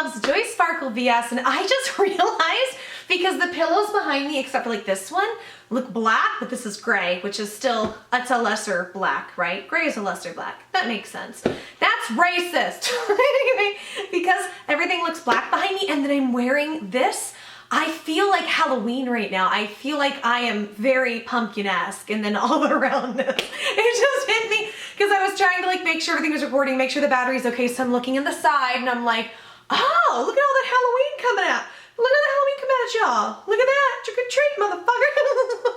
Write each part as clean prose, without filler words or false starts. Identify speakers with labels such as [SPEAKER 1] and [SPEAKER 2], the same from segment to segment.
[SPEAKER 1] loves JoySparkleBs, and I just realized because the pillows behind me, except for like this one, look black, but this is gray, which is still, it's a lesser black, right? Gray is a lesser black. That makes sense. That's racist. Anyway, because everything looks black behind me, and then I'm wearing this, I feel like Halloween right now. I feel like I am very pumpkin-esque, and then all around this, it just hit me because I was trying to like make sure everything was recording, make sure the battery's okay, so I'm looking in the side, and I'm like, oh, look at all that Halloween coming out. Look at the Halloween coming at y'all. Look at that. Trick or treat, motherfucker.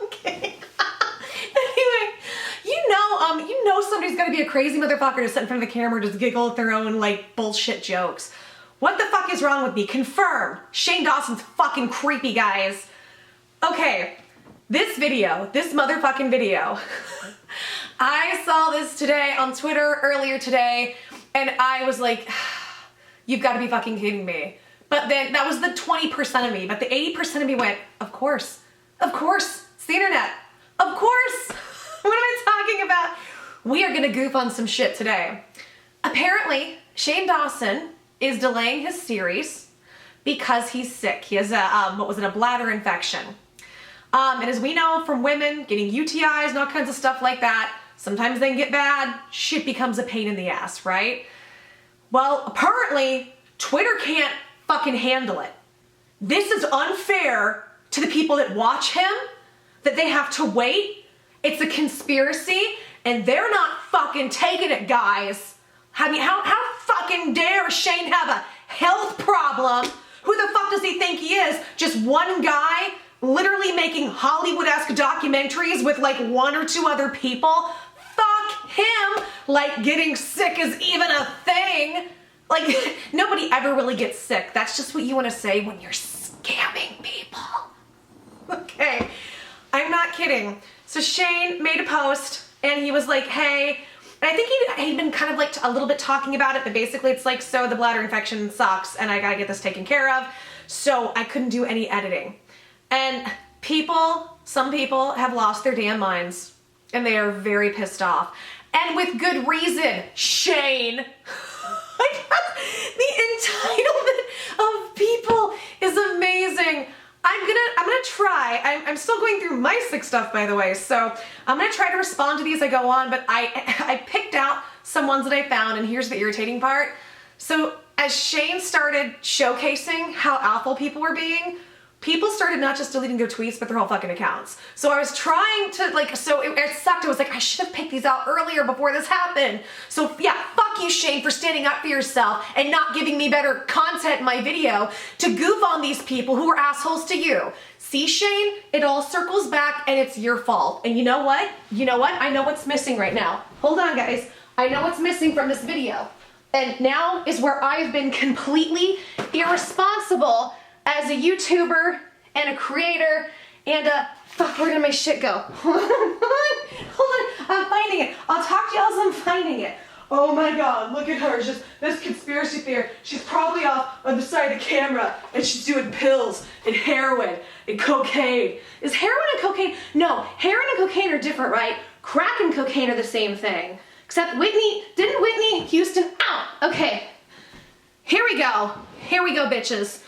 [SPEAKER 1] Okay. Anyway, you know somebody's gonna be a crazy motherfucker to sit in front of the camera and just giggle at their own like bullshit jokes. What the fuck is wrong with me? Confirm. Shane Dawson's fucking creepy, guys. Okay, this motherfucking video. I saw this today on Twitter earlier today, and I was like, you've got to be fucking kidding me. But then that was the 20% of me, but the 80% of me went, of course, it's the internet, of course. What am I talking about? We are gonna goof on some shit today. Apparently, Shane Dawson is delaying his series because he's sick. He has a bladder infection. And as we know from women getting UTIs and all kinds of stuff like that, sometimes they can get bad, shit becomes a pain in the ass, right? Well, apparently, Twitter can't fucking handle it. This is unfair to the people that watch him, that they have to wait. It's a conspiracy, and they're not fucking taking it, guys. I mean, how fucking dare Shane have a health problem? Who the fuck does he think he is? Just one guy literally making Hollywood-esque documentaries with like one or two other people? Fuck him! Like getting sick is even a thing. Like, nobody ever really gets sick. That's just what you want to say when you're scamming people. Okay, I'm not kidding. So Shane made a post, and he was like, hey, and I think he'd been kind of like a little bit talking about it, but basically it's like, so the bladder infection sucks, and I gotta get this taken care of, so I couldn't do any editing. And some people have lost their damn minds, and they are very pissed off. And with good reason, Shane. The entitlement of people is amazing. I'm gonna try. I'm still going through my sick stuff, by the way, so I'm gonna try to respond to these as I go on, but I picked out some ones that I found, and here's the irritating part. So as Shane started showcasing how awful people were being, people started not just deleting their tweets, but their whole fucking accounts. So I was trying to it sucked. I was like, I should have picked these out earlier before this happened. So yeah, fuck you, Shane, for standing up for yourself and not giving me better content in my video to goof on these people who are assholes to you. See, Shane, it all circles back and it's your fault. And you know what? I know what's missing right now. Hold on, guys. I know what's missing from this video. And now is where I've been completely irresponsible as a YouTuber and a creator and fuck, where did my shit go? Hold on, I'm finding it. I'll talk to y'all as I'm finding it. Oh my God, look at her, just this conspiracy theory. She's probably off on the side of the camera and she's doing pills and heroin and cocaine. Is heroin and cocaine? No, heroin and cocaine are different, right? Crack and cocaine are the same thing. Except didn't Whitney Houston, ow, okay. Here we go, bitches.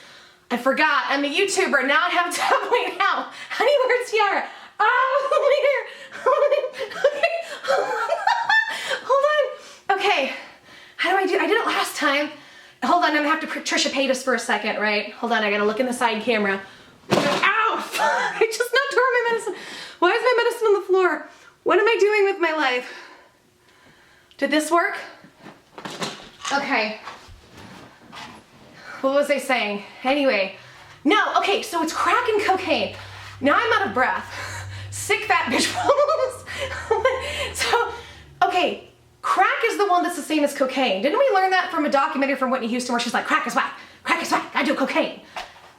[SPEAKER 1] I forgot, I'm a YouTuber, now I have to point out. How do you wear a tiara? Oh, hold on. Okay, how do I do? I did it last time. Hold on, I'm gonna have to Trisha Paytas for a second, right? Hold on, I gotta look in the side camera. Ow! I just knocked over my medicine. Why is my medicine on the floor? What am I doing with my life? Did this work? Okay. What was I saying? Anyway, no, okay, so it's crack and cocaine. Now I'm out of breath. Sick fat bitch problems. So, okay, crack is the one that's the same as cocaine. Didn't we learn that from a documentary from Whitney Houston where she's like, crack is whack, I do cocaine.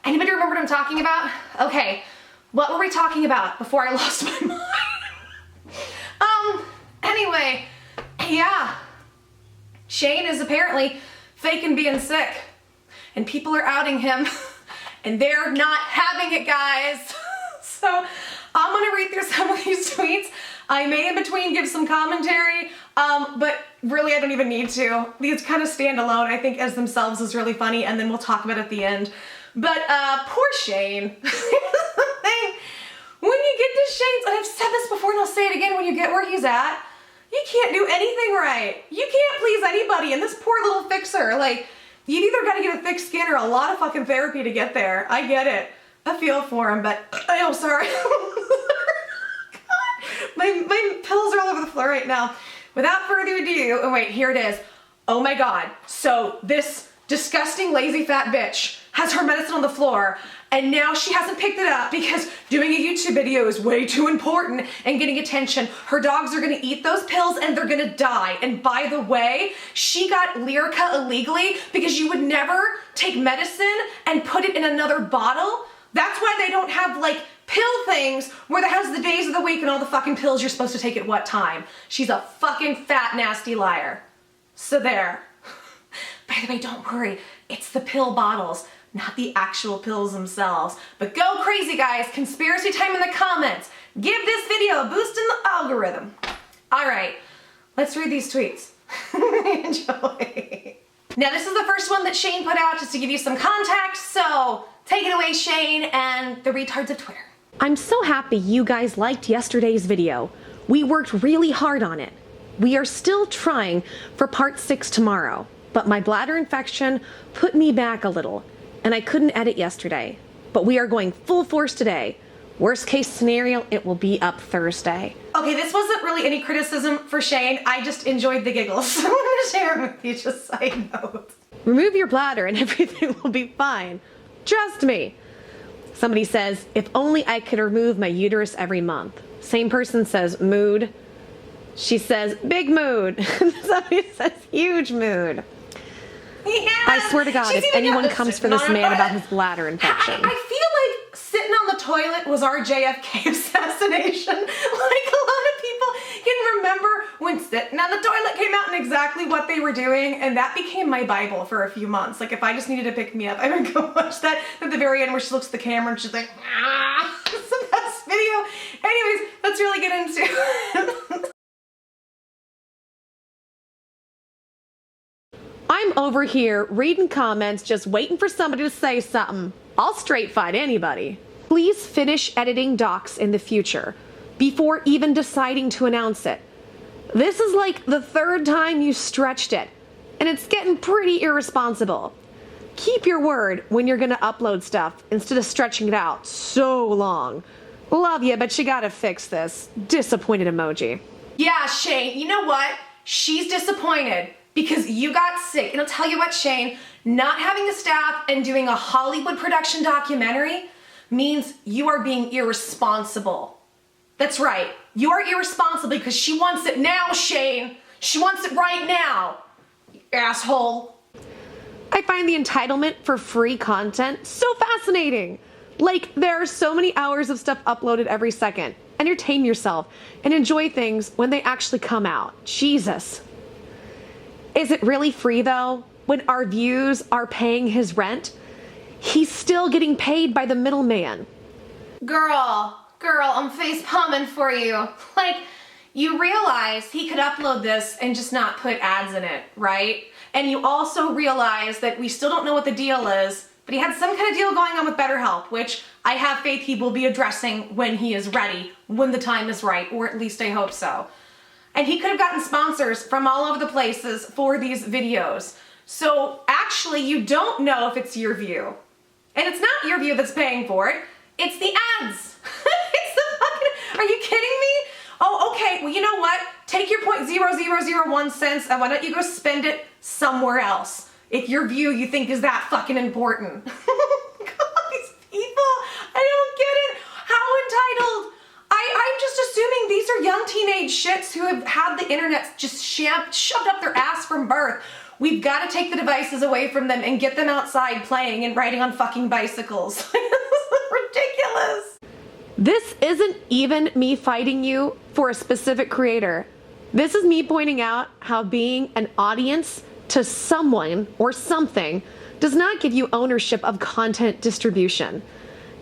[SPEAKER 1] Anybody remember what I'm talking about? Okay, what were we talking about before I lost my mind? Anyway, yeah, Shane is apparently faking being sick. And people are outing him, and they're not having it, guys. So I'm gonna read through some of these tweets. I may in between give some commentary, but really, I don't even need to. These kind of stand alone, I think, as themselves is really funny, and then we'll talk about it at the end. But poor Shane. Here's the thing. When you get to Shane's, and I've said this before and I'll say it again, when you get where he's at, you can't do anything right. You can't please anybody, and this poor little fixer, like, you've either got to get a thick skin or a lot of fucking therapy to get there. I get it. I feel for him, but oh, sorry. God, my pills are all over the floor right now. Without further ado, oh wait, here it is. Oh my God. So this disgusting lazy fat bitch has her medicine on the floor, and now she hasn't picked it up because doing a YouTube video is way too important and getting attention. Her dogs are gonna eat those pills and they're gonna die. And by the way, she got Lyrica illegally because you would never take medicine and put it in another bottle. That's why they don't have like pill things where that has the days of the week and all the fucking pills you're supposed to take at what time. She's a fucking fat, nasty liar. So there. By the way, don't worry. It's the pill bottles, not the actual pills themselves. But go crazy, guys. Conspiracy time in the comments. Give this video a boost in the algorithm. All right, let's read these tweets. Enjoy. Now, this is the first one that Shane put out just to give you some context, so take it away, Shane, and the retards of Twitter.
[SPEAKER 2] I'm so happy you guys liked yesterday's video. We worked really hard on it. We are still trying for part 6 tomorrow, but my bladder infection put me back a little, and I couldn't edit yesterday. But we are going full force today. Worst case scenario, it will be up Thursday.
[SPEAKER 1] Okay, this wasn't really any criticism for Shane. I just enjoyed the giggles. I want to share it with you, just side note.
[SPEAKER 2] Remove your bladder and everything will be fine. Trust me. Somebody says, if only I could remove my uterus every month. Same person says, mood. She says, big mood. Somebody says, huge mood.
[SPEAKER 1] Yeah,
[SPEAKER 2] I swear to God, if anyone comes for this man about his bladder infection.
[SPEAKER 1] I feel like sitting on the toilet was our JFK assassination. Like, a lot of people can remember when sitting on the toilet came out and exactly what they were doing, and that became my Bible for a few months. Like, if I just needed to pick me up, I would go watch that at the very end where she looks at the camera and she's like, ah, it's the best video. Anyways, let's really get into it.
[SPEAKER 2] I'm over here reading comments, just waiting for somebody to say something. I'll straight fight anybody. Please finish editing docs in the future before even deciding to announce it. This is like the 3rd time you stretched it, and it's getting pretty irresponsible. Keep your word when you're gonna upload stuff instead of stretching it out so long. Love you, but you gotta fix this. Disappointed emoji.
[SPEAKER 1] Yeah, Shane, you know what? She's disappointed because you got sick. And I'll tell you what, Shane, not having a staff and doing a Hollywood production documentary means you are being irresponsible. That's right. You are irresponsible because she wants it now, Shane. She wants it right now, you asshole.
[SPEAKER 2] I find the entitlement for free content so fascinating. Like, there are so many hours of stuff uploaded every second. Entertain yourself and enjoy things when they actually come out. Jesus. Is it really free though? When our views are paying his rent? He's still getting paid by the middleman.
[SPEAKER 1] Girl, I'm face palming for you. Like, you realize he could upload this and just not put ads in it, right? And you also realize that we still don't know what the deal is, but he had some kind of deal going on with BetterHelp, which I have faith he will be addressing when he is ready, when the time is right, or at least I hope so. And he could have gotten sponsors from all over the places for these videos. So actually, you don't know if it's your view. And it's not your view that's paying for it. It's the ads. It's the fucking, are you kidding me? Oh, okay, well, you know what? Take your 0.0001 cents and why don't you go spend it somewhere else if your view you think is that fucking important. God, these people, I don't get it. How entitled? I'm just assuming these are young teenage shits who have had the internet just shoved up their ass from birth. We've got to take the devices away from them and get them outside playing and riding on fucking bicycles. This is ridiculous.
[SPEAKER 2] This isn't even me fighting you for a specific creator. This is me pointing out how being an audience to someone or something does not give you ownership of content distribution.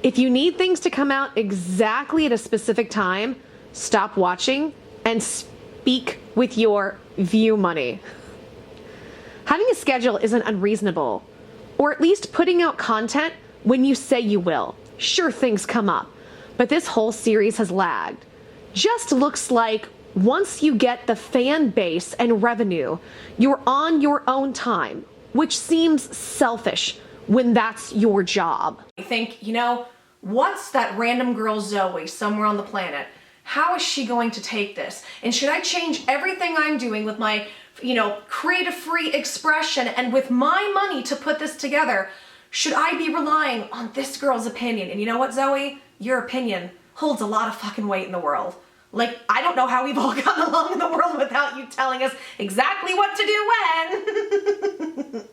[SPEAKER 2] If you need things to come out exactly at a specific time, stop watching and speak with your view money. Having a schedule isn't unreasonable, or at least putting out content when you say you will. Sure, things come up, but this whole series has lagged. Just looks like once you get the fan base and revenue, you're on your own time, which seems selfish when that's your job.
[SPEAKER 1] I think, what's that random girl Zoe somewhere on the planet? How is she going to take this? And should I change everything I'm doing with my, creative free expression and with my money to put this together? Should I be relying on this girl's opinion? And you know what, Zoe? Your opinion holds a lot of fucking weight in the world. Like, I don't know how we've all gotten along in the world without you telling us exactly what to do when.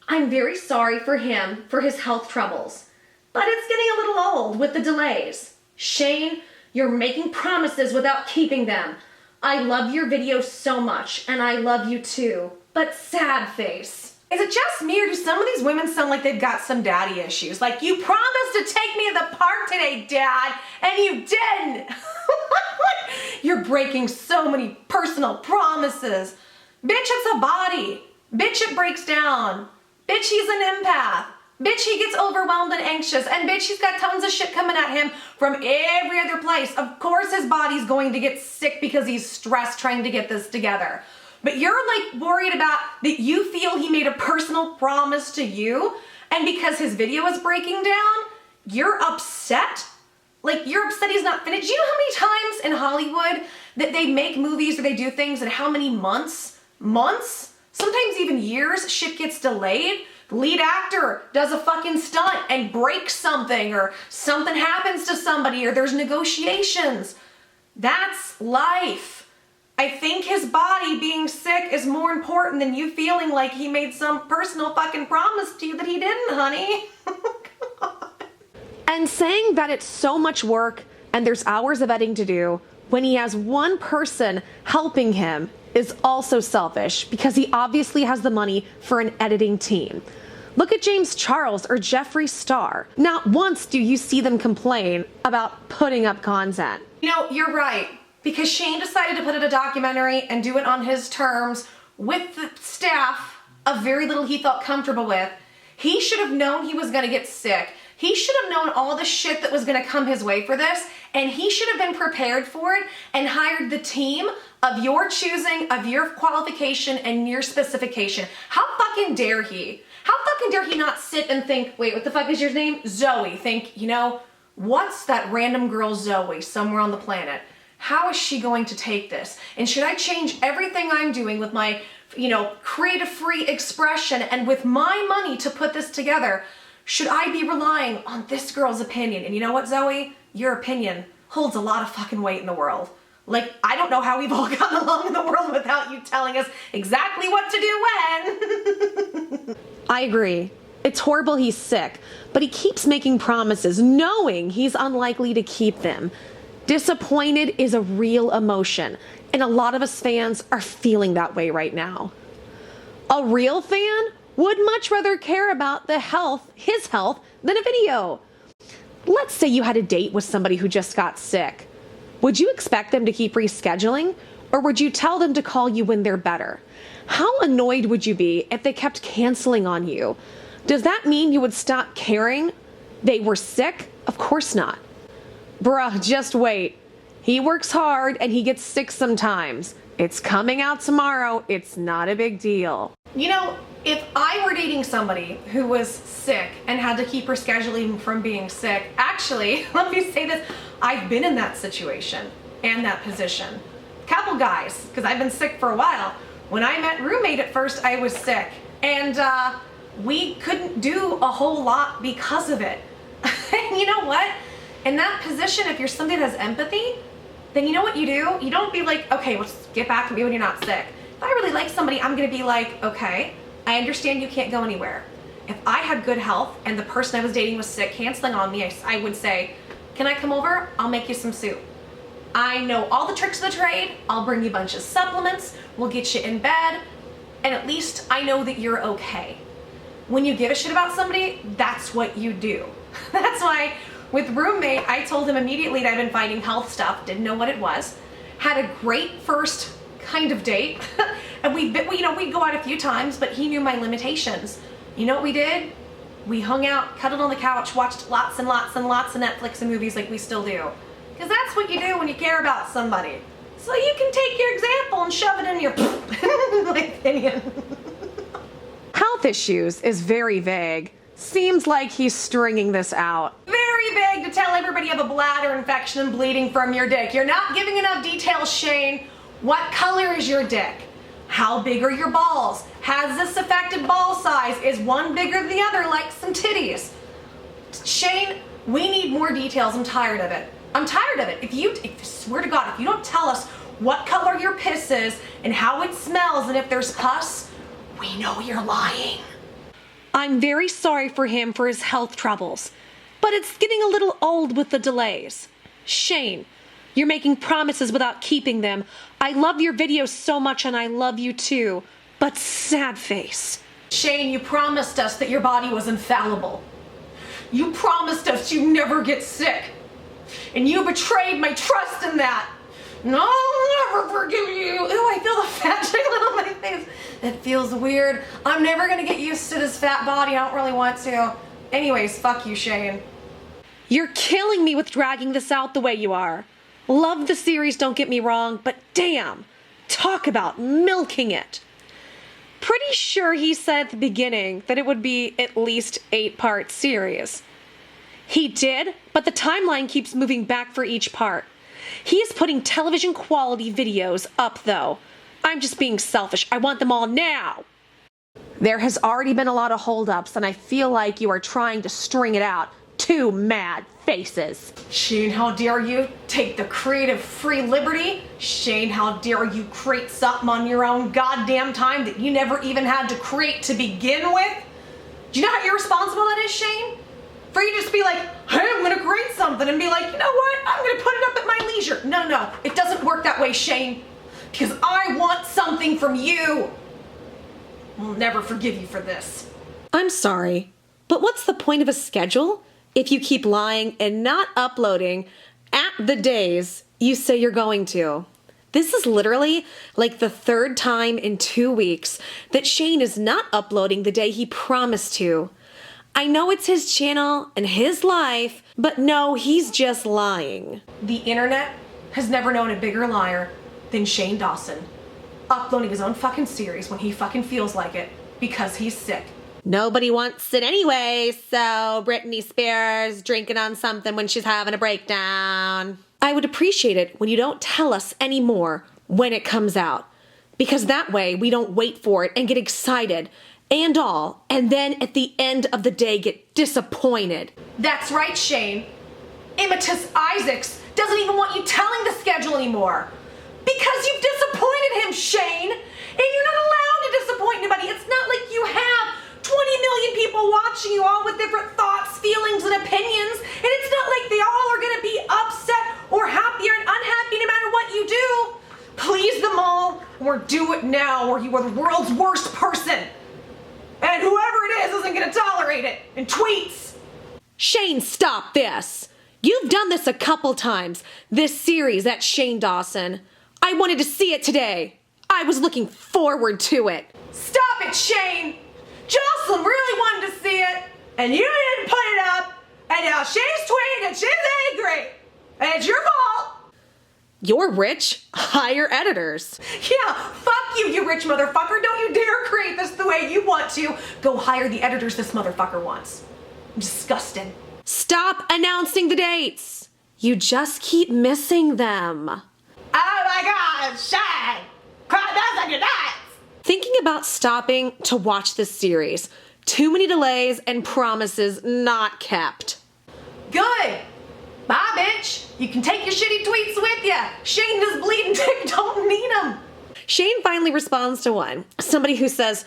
[SPEAKER 1] I'm very sorry for him for his health troubles, but it's getting a little old with the delays. Shane, you're making promises without keeping them. I love your videos so much, and I love you too, but sad face. Is it just me, or do some of these women sound like they've got some daddy issues? Like, you promised to take me to the park today, Dad, and you didn't. You're breaking so many personal promises. Bitch, it's a body. Bitch, it breaks down. Bitch, he's an empath. Bitch, he gets overwhelmed and anxious. And bitch, he's got tons of shit coming at him from every other place. Of course his body's going to get sick because he's stressed trying to get this together. But you're like worried about that you feel he made a personal promise to you, and because his video is breaking down, you're upset? Like, you're upset he's not finished? Do you know how many times in Hollywood that they make movies or they do things and how many months, sometimes even years, shit gets delayed? The lead actor does a fucking stunt and breaks something, or something happens to somebody, or there's negotiations. That's life. I think his body being sick is more important than you feeling like he made some personal fucking promise to you that he didn't, honey.
[SPEAKER 2] And saying that it's so much work and there's hours of editing to do when he has one person helping him is also selfish, because he obviously has the money for an editing team. Look at James Charles or Jeffree Star. Not once do you see them complain about putting up content.
[SPEAKER 1] You're right. Because Shane decided to put out a documentary and do it on his terms with the staff of very little he felt comfortable with. He should have known he was gonna get sick. He should have known all the shit that was gonna come his way for this, and he should have been prepared for it and hired the team of your choosing, of your qualification and your specification. How fucking dare he? How fucking dare he not sit and think, wait, what the fuck is your name? Zoe. Think, what's that random girl Zoe somewhere on the planet? How is she going to take this? And should I change everything I'm doing with my, creative free expression and with my money to put this together? Should I be relying on this girl's opinion? And you know what, Zoe? Your opinion holds a lot of fucking weight in the world. Like, I don't know how we've all gotten along in the world without you telling us exactly what to do when.
[SPEAKER 2] I agree. It's horrible he's sick, but he keeps making promises knowing he's unlikely to keep them. Disappointed is a real emotion, and a lot of us fans are feeling that way right now. A real fan would much rather care about his health, than a video. Let's say you had a date with somebody who just got sick. Would you expect them to keep rescheduling, or would you tell them to call you when they're better? How annoyed would you be if they kept canceling on you? Does that mean you would stop caring they were sick? Of course not. Bruh, just wait. He works hard and he gets sick sometimes. It's coming out tomorrow. It's not a big deal.
[SPEAKER 1] If I were dating somebody who was sick and had to keep rescheduling from being sick, actually, let me say this, I've been in that situation and that position. Couple guys, because I've been sick for a while. When I met roommate at first, I was sick, and we couldn't do a whole lot because of it. And you know what? In that position, if you're somebody that has empathy, then you know what you do? You don't be like, okay, let's get back to me when you're not sick. If I really like somebody, I'm gonna be like, okay, I understand you can't go anywhere. If I had good health and the person I was dating was sick, canceling on me, I would say, can I come over? I'll make you some soup. I know all the tricks of the trade. I'll bring you a bunch of supplements. We'll get you in bed. And at least I know that you're okay. When you give a shit about somebody, that's what you do. That's why with roommate, I told him immediately that I've been fighting health stuff, didn't know what it was. Had a great first kind of date. And we'd go out a few times, but he knew my limitations. You know what we did? We hung out, cuddled on the couch, watched lots and lots and lots of Netflix and movies like we still do. Because that's what you do when you care about somebody. So you can take your example and shove it in your my opinion.
[SPEAKER 2] Health issues is very vague. Seems like he's stringing this out.
[SPEAKER 1] Very vague to tell everybody you have a bladder infection and bleeding from your dick. You're not giving enough details, Shane. What color is your dick? How big are your balls? Has this affected ball size? Is one bigger than the other, like some titties? Shane, we need more details. I'm tired of it. I'm tired of it. Swear to God, if you don't tell us what color your piss is and how it smells and if there's pus, we know you're lying.
[SPEAKER 2] I'm very sorry for him for his health troubles, but it's getting a little old with the delays. Shane, you're making promises without keeping them. I love your videos so much and I love you too, but sad face.
[SPEAKER 1] Shane, you promised us that your body was infallible. You promised us you'd never get sick. And you betrayed my trust in that. No, I'll never forgive you. Ooh, I feel the fat jiggling on my face. It feels weird. I'm never gonna get used to this fat body. I don't really want to. Anyways, fuck you, Shane.
[SPEAKER 2] You're killing me with dragging this out the way you are. Love the series, don't get me wrong, but damn, talk about milking it. Pretty sure he said at the beginning that it would be at least 8-part series. He did, but the timeline keeps moving back for each part. He is putting television quality videos up though. I'm just being selfish. I want them all now. There has already been a lot of holdups and I feel like you are trying to string it out. Two mad faces.
[SPEAKER 1] Shane, how dare you take the creative free liberty? Shane, how dare you create something on your own goddamn time that you never even had to create to begin with? Do you know how irresponsible that is, Shane? For you to just be like, hey, I'm gonna create something and be like, you know what? I'm gonna put it up at my leisure. No, it doesn't work that way, Shane. Because I want something from you. I'll never forgive you for this.
[SPEAKER 2] I'm sorry, but what's the point of a schedule if you keep lying and not uploading at the days you say you're going to? This is literally like the 3rd time in 2 weeks that Shane is not uploading the day he promised to. I know it's his channel and his life, but no, he's just lying.
[SPEAKER 1] The internet has never known a bigger liar than Shane Dawson. Uploading his own fucking series when he fucking feels like it because he's sick.
[SPEAKER 2] Nobody wants it anyway, so Britney Spears drinking on something when she's having a breakdown. I would appreciate it when you don't tell us anymore when it comes out, because that way we don't wait for it and get excited and then at the end of the day get disappointed.
[SPEAKER 1] That's right, Shane. Immatus Isaacs doesn't even want you telling the schedule anymore. Because you've disappointed him, Shane. And you're not allowed to disappoint anybody. It's not like you have 20 million people watching you all with different thoughts, feelings, and opinions. And it's not like they all are gonna be upset or happy or unhappy no matter what you do. Please them all, or do it now, or you are the world's worst person. And whoever it is isn't gonna tolerate it. And tweets.
[SPEAKER 2] Shane, stop this. You've done this a couple times. This series at Shane Dawson. I wanted to see it today. I was looking forward to it.
[SPEAKER 1] Stop it, Shane. Jocelyn really wanted to see it, and you didn't put it up, and now she's tweeting and she's angry. And it's your fault.
[SPEAKER 2] You're rich. Hire editors.
[SPEAKER 1] Yeah, fuck you, you rich motherfucker. Don't you dare create this the way you want to. Go hire the editors this motherfucker wants. I'm disgusted.
[SPEAKER 2] Stop announcing the dates. You just keep missing them.
[SPEAKER 1] Oh my God, Shane. Cry down on your nuts.
[SPEAKER 2] Thinking about stopping to watch this series. Too many delays and promises not kept.
[SPEAKER 1] Good. Bye, bitch. You can take your shitty tweets with you. Shane does bleeding dick, don't need them.
[SPEAKER 2] Shane finally responds to one. Somebody who says,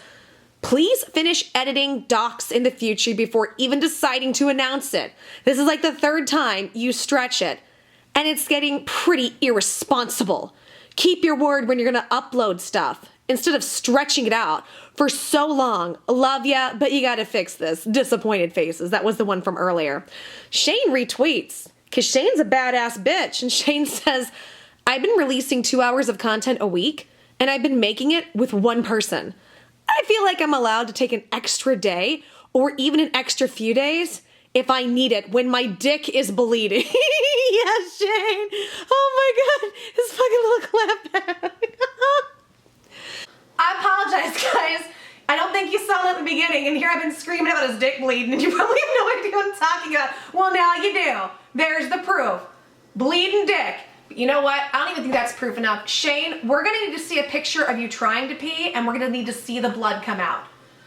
[SPEAKER 2] please finish editing docs in the future before even deciding to announce it. This is like the 3rd time you stretch it. And it's getting pretty irresponsible. Keep your word when you're gonna upload stuff instead of stretching it out for so long. Love ya, but you gotta fix this. Disappointed faces. That was the one from earlier. Shane retweets, because Shane's a badass bitch. And Shane says, I've been releasing 2 hours of content a week, and I've been making it with one person. I feel like I'm allowed to take an extra day or even an extra few days if I need it when my dick is bleeding. Yes, Shane. Oh my God, his fucking little clap back.
[SPEAKER 1] I apologize, guys. I don't think you saw it at the beginning, and here I've been screaming about his dick bleeding, and you probably have no idea what I'm talking about. Well, now you do. There's the proof. Bleeding dick. But you know what? I don't even think that's proof enough. Shane, we're gonna need to see a picture of you trying to pee, and we're gonna need to see the blood come out.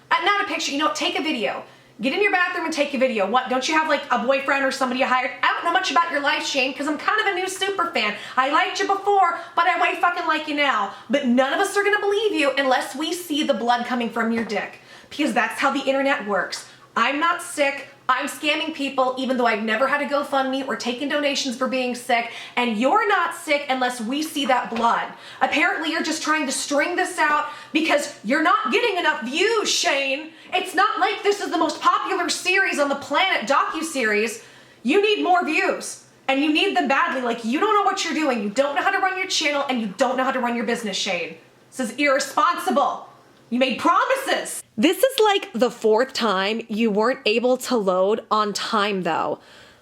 [SPEAKER 1] Not a picture, you know, take a video. Get in your bathroom and take a video. What, don't you have like a boyfriend or somebody you hired? I don't know much about your life, Shane, because I'm kind of a new super fan. I liked you before, but I way fucking like you now. But none of us are gonna believe you unless we see the blood coming from your dick, because that's how the internet works. I'm not sick. I'm scamming people even though I've never had a GoFundMe or taken donations for being sick, and you're not sick unless we see that blood. Apparently you're just trying to string this out because you're not getting enough views, Shane. It's not like this is the most popular series on the planet, docu-series. You need more views, and you need them badly. Like, you don't know what you're doing. You don't know how to run your channel, and you don't know how to run your business, Shane. This is irresponsible. You made promises.
[SPEAKER 2] This is like the 4th time you weren't able to load on time though.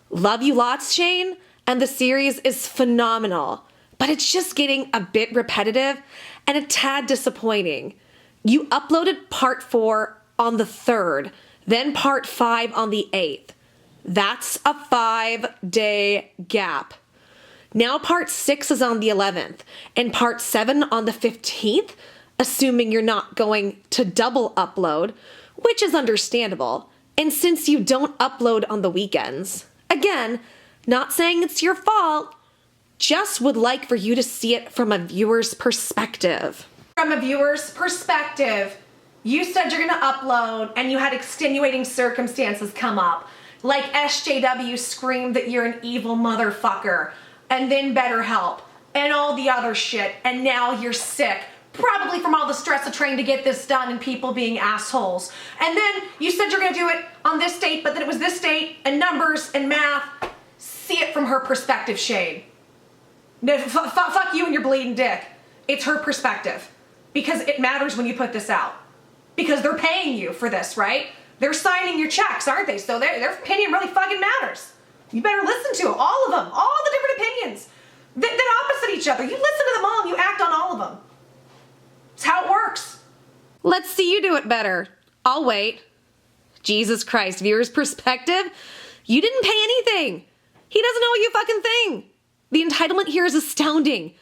[SPEAKER 2] Love you lots, Shane, and the series is phenomenal, but it's just getting a bit repetitive and a tad disappointing. You uploaded part 4 on the 3rd, then part 5 on the 8th. That's a 5-day gap. Now part 6 is on the 11th, and part 7 on the 15th, assuming you're not going to double upload, which is understandable. And since you don't upload on the weekends, again, not saying it's your fault, just would like for you to see it from a viewer's perspective.
[SPEAKER 1] From a viewer's perspective, you said you're gonna upload and you had extenuating circumstances come up, like SJW screamed that you're an evil motherfucker, and then BetterHelp, and all the other shit, and now you're sick. Probably from all the stress of trying to get this done and people being assholes. And then you said you're gonna do it on this date, but then it was this date and numbers and math. See it from her perspective, Shane. No, fuck you and your bleeding dick. It's her perspective. Because it matters when you put this out. Because they're paying you for this, right? They're signing your checks, aren't they? So their opinion really fucking matters. You better listen to them, all of them, all the different opinions. They're opposite each other. You listen to them all and you act on all of them. It's how it works.
[SPEAKER 2] Let's see you do it better. I'll wait. Jesus Christ, viewer's perspective? You didn't pay anything. He doesn't owe you a fucking thing. The entitlement here is astounding.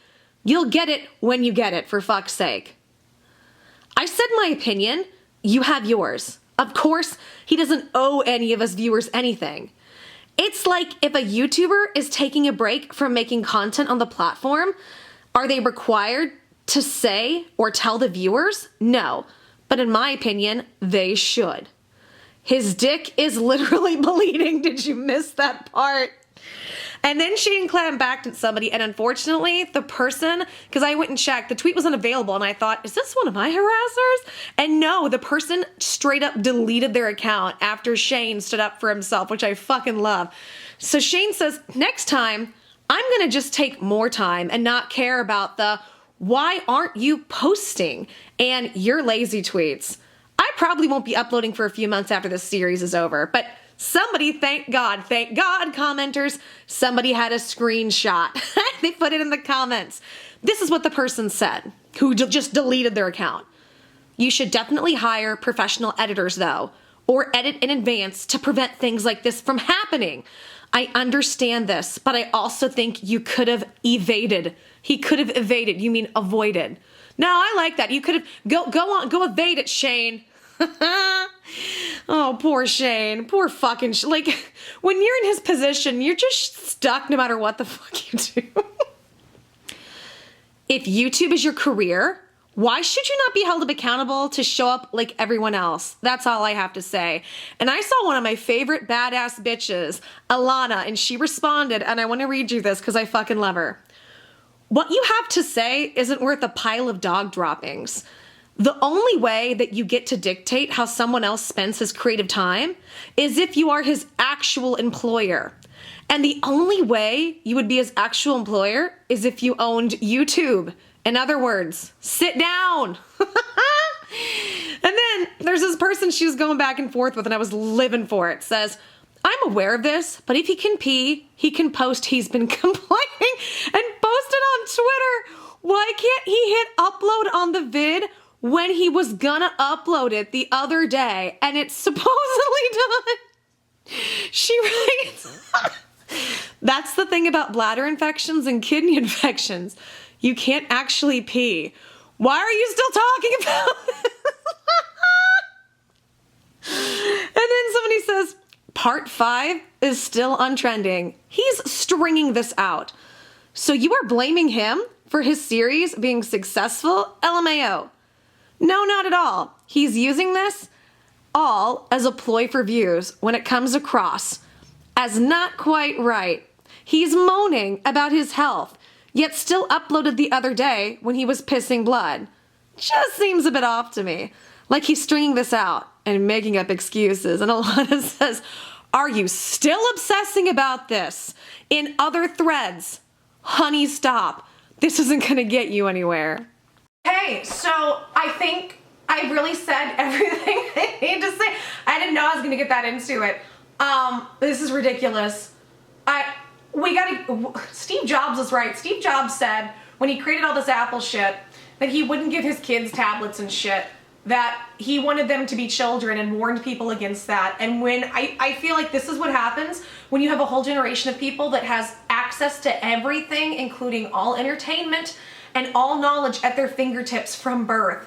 [SPEAKER 2] You'll get it when you get it, for fuck's sake. I said my opinion. You have yours. Of course, he doesn't owe any of us viewers anything. It's like if a YouTuber is taking a break from making content on the platform, are they required to say or tell the viewers? No, but in my opinion, they should. His dick is literally bleeding. Did you miss that part? And then Shane clapped back at somebody, and unfortunately, the person, because I went and checked, the tweet was unavailable, and I thought, is this one of my harassers? And no, the person straight up deleted their account after Shane stood up for himself, which I fucking love. So Shane says, next time, I'm gonna just take more time and not care about the why aren't you posting and your lazy tweets. I probably won't be uploading for a few months after this series is over, but somebody, thank God, commenters, somebody had a screenshot. They put it in the comments. This is what the person said, who just deleted their account. You should definitely hire professional editors though, or edit in advance to prevent things like this from happening. I understand this, but I also think you could have evaded. He could have evaded. You mean avoided. No, I like that. You could have, go evade it, Shane. Oh, poor Shane. Poor fucking like, when you're in his position, you're just stuck no matter what the fuck you do. If YouTube is your career, why should you not be held accountable to show up like everyone else? That's all I have to say. And I saw one of my favorite badass bitches, Alana, and she responded, and I want to read you this because I fucking love her. What you have to say isn't worth a pile of dog droppings. The only way that you get to dictate how someone else spends his creative time is if you are his actual employer. And the only way you would be his actual employer is if you owned YouTube In other words, sit down. And then there's this person she was going back and forth with, and I was living for it. Says, I'm aware of this, but if he can pee, he can post he's been complaining and post it on Twitter. Why can't he hit upload on the vid when he was gonna upload it the other day and it's supposedly done? She writes, that's the thing about bladder infections and kidney infections. You can't actually pee. Why are you still talking about this? And then somebody says, part 5 is still untrending. He's stringing this out. So you are blaming him for his series being successful? LMAO. No, not at all. He's using this all as a ploy for views when it comes across as not quite right. He's moaning about his health, yet still uploaded the other day when he was pissing blood. Just seems a bit off to me. Like he's stringing this out and making up excuses. And Alana says, are you still obsessing about this? In other threads, honey, stop. This isn't gonna get you anywhere.
[SPEAKER 1] Hey, so I think I really said everything I need to say. I didn't know I was gonna get that into it. This is ridiculous. Steve Jobs is right. Steve Jobs said when he created all this Apple shit that he wouldn't give his kids tablets and shit, that he wanted them to be children and warned people against that. And when I feel like this is what happens when you have a whole generation of people that has access to everything, including all entertainment and all knowledge at their fingertips from birth.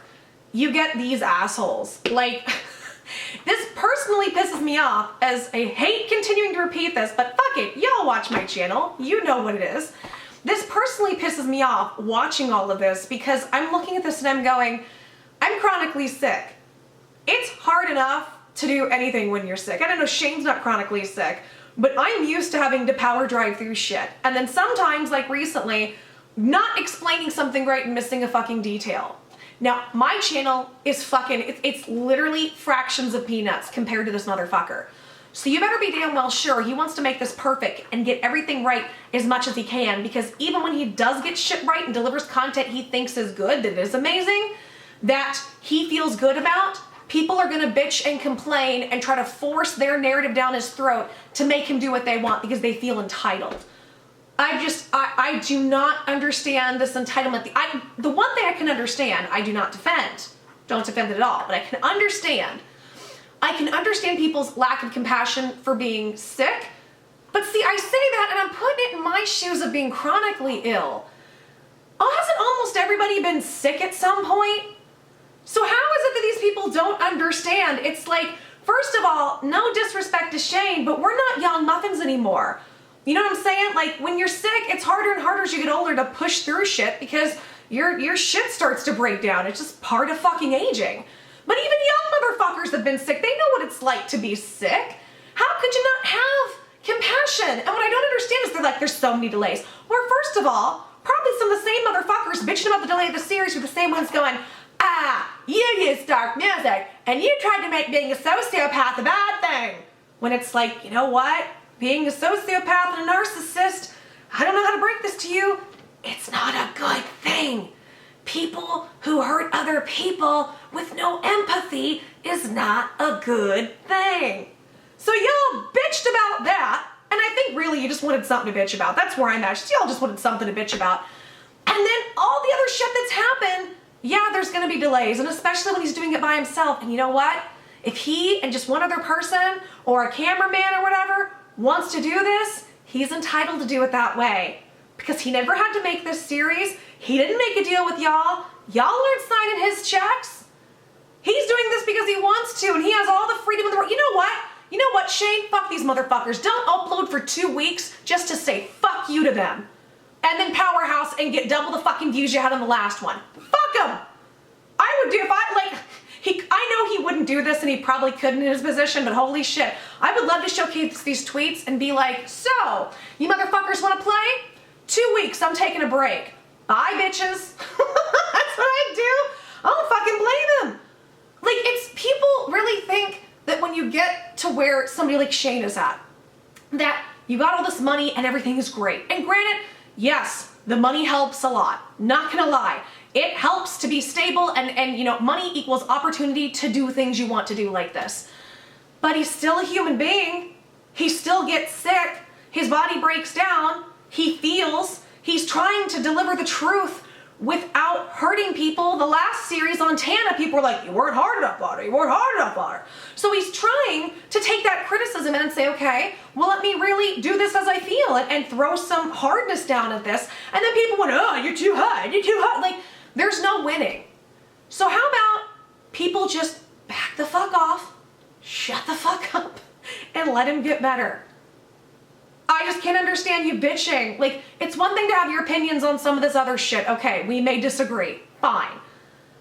[SPEAKER 1] You get these assholes. Like, this personally pisses me off, as I hate continuing to repeat this, but fuck it, y'all watch my channel, you know what it is. This personally pisses me off watching all of this because I'm looking at this and I'm going, I'm chronically sick. It's hard enough to do anything when you're sick. I don't know, Shane's not chronically sick, but I'm used to having to power drive through shit. And then sometimes, like recently, not explaining something right and missing a fucking detail. Now, my channel is fucking, it's literally fractions of peanuts compared to this motherfucker. So you better be damn well sure he wants to make this perfect and get everything right as much as he can, because even when he does get shit right and delivers content he thinks is good, that is amazing, that he feels good about, people are gonna bitch and complain and try to force their narrative down his throat to make him do what they want because they feel entitled. I do not understand this entitlement. The one thing I can understand, I do not defend. Don't defend it at all, but I can understand. I can understand people's lack of compassion for being sick, but see, I say that and I'm putting it in my shoes of being chronically ill. Oh, hasn't almost everybody been sick at some point? So how is it that these people don't understand? It's like, first of all, no disrespect to Shane, but we're not young muffins anymore. You know what I'm saying? Like, when you're sick, it's harder and harder as you get older to push through shit because your shit starts to break down. It's just part of fucking aging. But even young motherfuckers that have been sick, they know what it's like to be sick. How could you not have compassion? And what I don't understand is they're like, there's so many delays. Or first of all, probably some of the same motherfuckers bitching about the delay of the series were the same ones going, you use dark music, and you tried to make being a sociopath a bad thing. When it's like, you know what? Being a sociopath and a narcissist, I don't know how to break this to you, it's not a good thing. People who hurt other people with no empathy is not a good thing. So y'all bitched about that, and I think really you just wanted something to bitch about. That's where I'm at. Y'all just wanted something to bitch about. And then all the other shit that's happened, yeah, there's gonna be delays, and especially when he's doing it by himself. And you know what? If he and just one other person or a cameraman or whatever wants to do this, he's entitled to do it that way. Because he never had to make this series. He didn't make a deal with y'all. Y'all aren't signing his checks. He's doing this because he wants to, and he has all the freedom in the world. You know what? You know what, Shane? Fuck these motherfuckers. Don't upload for 2 weeks just to say fuck you to them. And then powerhouse and get double the fucking views you had on the last one. Fuck him! I would do, if I, I know he wouldn't do this and he probably couldn't in his position, but holy shit. I would love to showcase these tweets and be like, so, you motherfuckers wanna play? 2 weeks, I'm taking a break. Bye, bitches. That's what I do. I don't fucking blame him. Like, it's, people really think that when you get to where somebody like Shane is at, that you got all this money and everything is great. And granted, yes, the money helps a lot. Not gonna lie. It helps to be stable and you know, money equals opportunity to do things you want to do like this. But he's still a human being. He still gets sick. His body breaks down. He feels. He's trying to deliver the truth without hurting people. The last series on Tana, people were like, you weren't hard enough on her. You weren't hard enough on her. So he's trying to take that criticism and say, okay, well, let me really do this as I feel and throw some hardness down at this. And then people went, oh, you're too hard. You're too hard. Like, there's no winning. So how about people just back the fuck off, shut the fuck up, and let him get better? I just can't understand you bitching. Like, it's one thing to have your opinions on some of this other shit. Okay, we may disagree. Fine.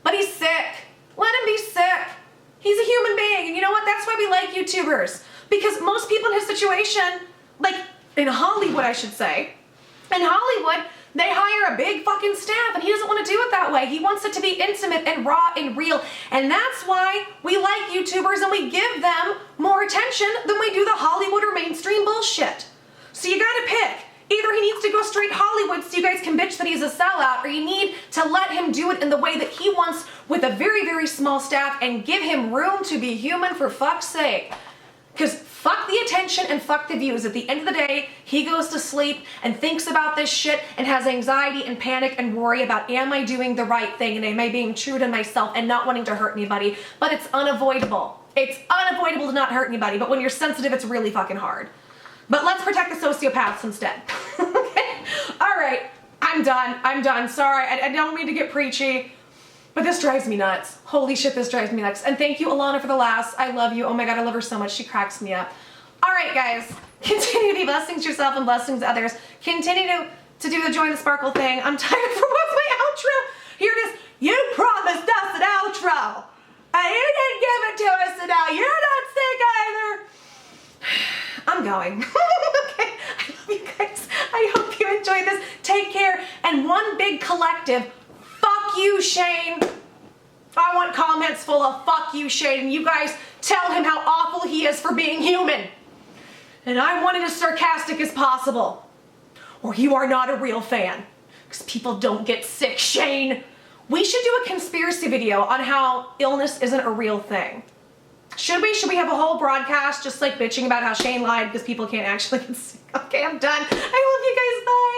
[SPEAKER 1] But he's sick. Let him be sick. He's a human being. And you know what? That's why we like YouTubers. Because most people in his situation, like in Hollywood, I should say, in Hollywood, they hire a big fucking staff and he doesn't want to do it that way. He wants it to be intimate and raw and real. And that's why we like YouTubers and we give them more attention than we do the Hollywood or mainstream bullshit. So you gotta pick. Either he needs to go straight Hollywood so you guys can bitch that he's a sellout, or you need to let him do it in the way that he wants with a very, very small staff and give him room to be human, for fuck's sake. Because fuck the attention and fuck the views. At the end of the day, he goes to sleep and thinks about this shit and has anxiety and panic and worry about, am I doing the right thing and am I being true to myself and not wanting to hurt anybody? But it's unavoidable. It's unavoidable to not hurt anybody, but when you're sensitive, it's really fucking hard. But let's protect the sociopaths instead. Okay? All right, I'm done. Sorry, I don't mean to get preachy, but this drives me nuts. Holy shit, this drives me nuts. And thank you, Alana, for the laughs. I love you. Oh my God, I love her so much. She cracks me up. All right, guys, continue to be blessings to yourself and blessings to others. Continue to do the Join the Sparkle thing. I'm tired for what's my outro. Here it is. You promised us an outro, and you didn't give it to us, and now you're not sick either. I'm going. Okay, I love you guys. I hope you enjoyed this. Take care. And one big collective, fuck you, Shane. I want comments full of fuck you, Shane. And you guys tell him how awful he is for being human. And I want it as sarcastic as possible. Or you are not a real fan. Because people don't get sick, Shane. We should do a conspiracy video on how illness isn't a real thing. Should we? Should we have a whole broadcast just like bitching about how Shane lied because people can't actually get sick? Okay, I'm done. I love you guys. Bye.